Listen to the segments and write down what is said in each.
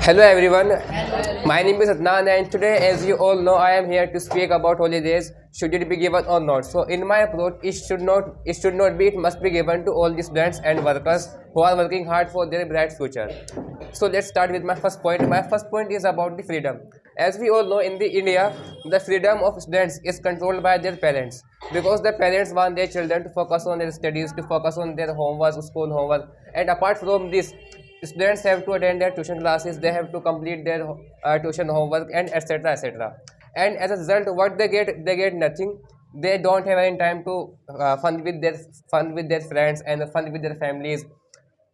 Hello everyone, my name is Adnan and today, as you all know, I am here to speak about holidays. Should it be given or not? So in my approach, it must be given to all the students and workers who are working hard for their bright future. So let's start with my first point. My first point is about the freedom. As we all know, in the India, the freedom of students is controlled by their parents because the parents want their children to focus on their studies, to focus on their homework, school homework, and apart from this, students have to attend their tuition classes, they have to complete their tuition homework, and etc etc. And as a result, what they get nothing. They don't have any time to fun with their friends and fun with their families.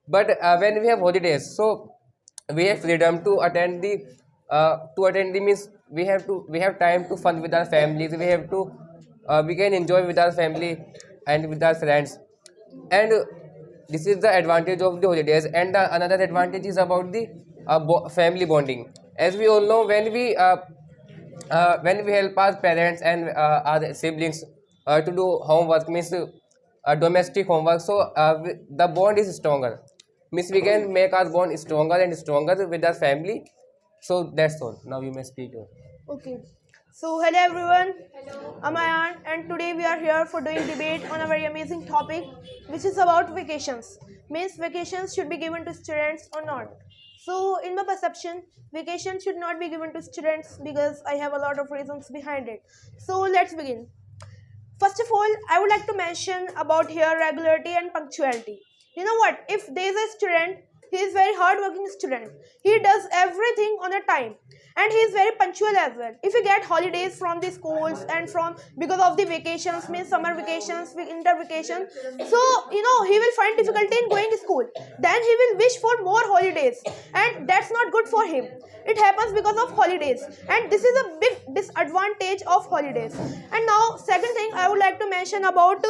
But when we have holidays, so we have freedom to attend the means we have time to fun with our families. We can enjoy with our family and with our friends. And this is the advantage of the holidays. And another advantage is about the family bonding. As we all know, when we help our parents and our siblings to do homework, means domestic homework, so the bond is stronger, means we can make our bond stronger and stronger with our family. So that's all. Now you may speak. Okay. So hello everyone. I'm Ayan and today we are here for doing debate on a very amazing topic which is about vacations. Means vacations should be given to students or not. So in my perception, vacation should not be given to students because I have a lot of reasons behind it. So let's begin. First of all, I would like to mention about here regularity and punctuality. You know what? If there is a student, he is very hardworking student. He does everything on a time, and he is very punctual as well. If you get holidays from the schools and from because of the vacations, means summer vacations, winter vacation, so he will find difficulty in going to school. Then he will wish for more holidays, and that's not good for him. It happens because of holidays, and this is a big disadvantage of holidays. And now, second thing I would like to mention about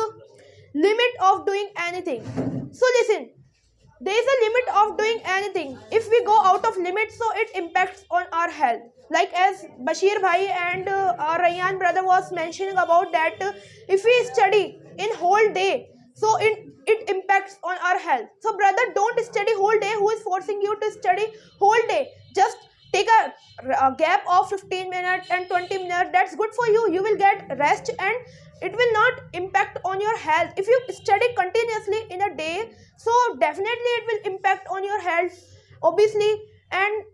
limit of doing anything. So listen, there is a limit of doing anything. If we go out of limit, so it impacts on our health. Like as Bashir bhai and our Rayyan brother was mentioning about that, if we study in whole day, so it impacts on our health. So brother, don't study whole day. Who is forcing you to study whole day? Just take a gap of 15 minutes and 20 minutes. That's good for you. You will get rest and it will not impact on your health. If you study continuously in a day, so definitely it will impact on your health, obviously. And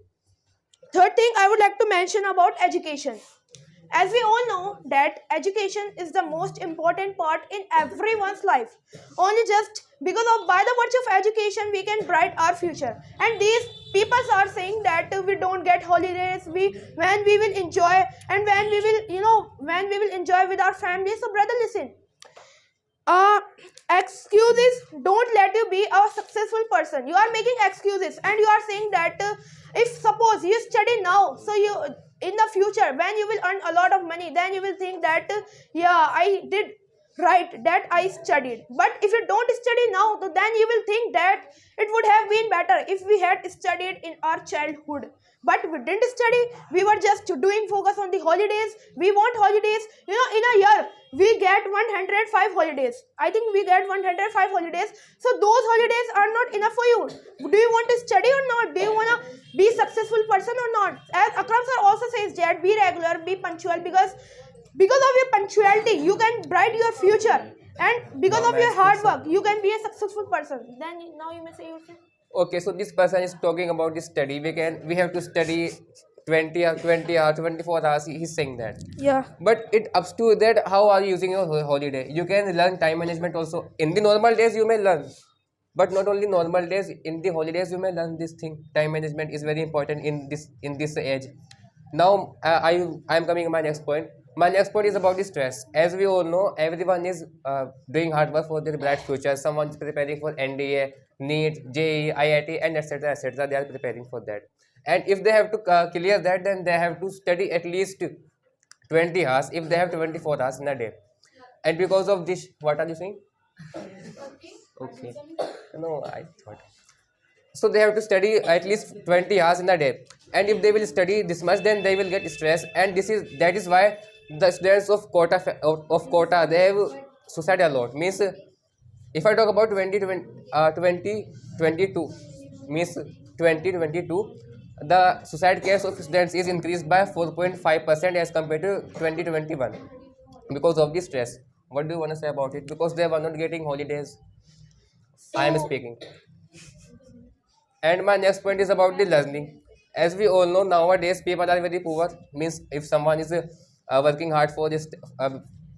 third thing I would like to mention about education. As we all know that education is the most important part in everyone's life. Only just because of by the virtue of education we can bright our future. And these people are saying that we don't get holidays, when we will enjoy and when we will enjoy with our family. So brother, listen. Excuses don't let you be a successful person. You are making excuses and you are saying that if suppose you study now, so you in the future when you will earn a lot of money, then you will think that yeah, I did right, that I studied. But if you don't study now, then you will think that it would have been better if we had studied in our childhood. But we didn't study, we were just doing focus on the holidays. We want holidays, in a year we get 105 holidays. I think we get 105 holidays. So those holidays are not enough for you. Do you want to study or not? Do you want to be successful person or not? As Akram sir also says that be regular, be punctual, because of your punctuality you can bright your future, and because of your hard work you can be a successful person. Then now you may say your thing. Okay, so this person is talking about the study. We have to study 20 or 24 hours. He's saying that. Yeah. But it ups to that. How are you using your holiday? You can learn time management also. In the normal days, you may learn, but not only normal days. In the holidays, you may learn this thing. Time management is very important in this age. Now, I am coming to my next point. My next point is about the stress. As we all know, everyone is doing hard work for their bright future. Someone is preparing for NDA, NEET, JEE, IIT, and etc. etc. They are preparing for that. And if they have to clear that, then they have to study at least 20 hours. If they have 24 hours in a day. And because of this, what are you saying? Okay. No, I thought. So they have to study at least 20 hours in a day. And if they will study this much, then they will get stressed. And that is why the students of quota they have suicide a lot. Means if I talk about 2022, means 2022, the suicide case of students is increased by 4.5% as compared to 2021 because of the stress. What do you want to say about it? Because they were not getting holidays. I am So, speaking. And my next point is about the learning. As we all know, nowadays people are very poor. Means if someone is working hard for this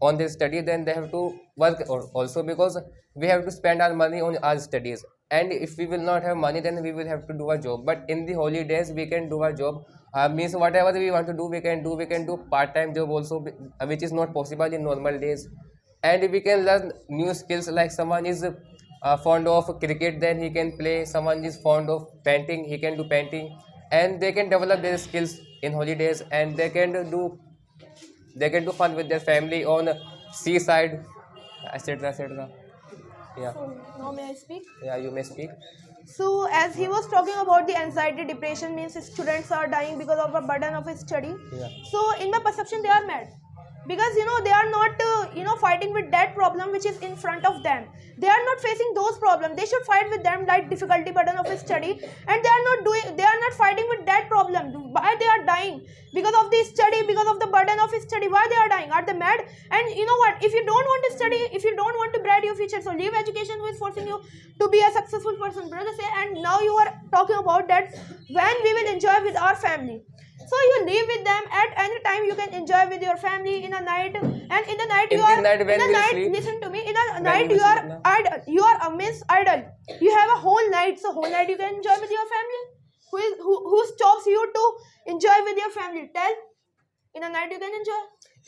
on their study, then they have to work also, because we have to spend our money on our studies. And if we will not have money, then we will have to do a job. But in the holidays, we can do a job. Means whatever we want to do, we can do. We can do part-time job also, which is not possible in normal days. And we can learn new skills, like someone is fond of cricket, then he can play. Someone is fond of painting, he can do painting. And they can develop their skills in holidays, and they can do fun with their family on seaside, etc, etc. Yeah, so now may I speak? yeah, you may speak. So, as he was talking about the anxiety, depression means students are dying because of the burden of study. Yeah. So, in my perception, they are mad because they are not fighting with that problem which is in front of them. They are not facing those problems. They should fight with them, like difficulty, burden of study, and they are not fighting with that problem. Why they are dying? Because of the study, because of the burden of study. Why they are dying? Are they mad? And you know what? If you don't want to study, if you don't want to bright your future, so leave education who is forcing you to be a successful person, brother say. And now you are talking about that when we will enjoy with our family. So you live with them at any time. You can enjoy with your family in a night, and in the night In you the are night when in a we'll night. sleep, Listen to me. In a when night we you will are sleep, na? idle. You are a means idle. You have a whole night. So whole night you can enjoy with your family. Who stops you to enjoy with your family? Tell. In a night you can enjoy.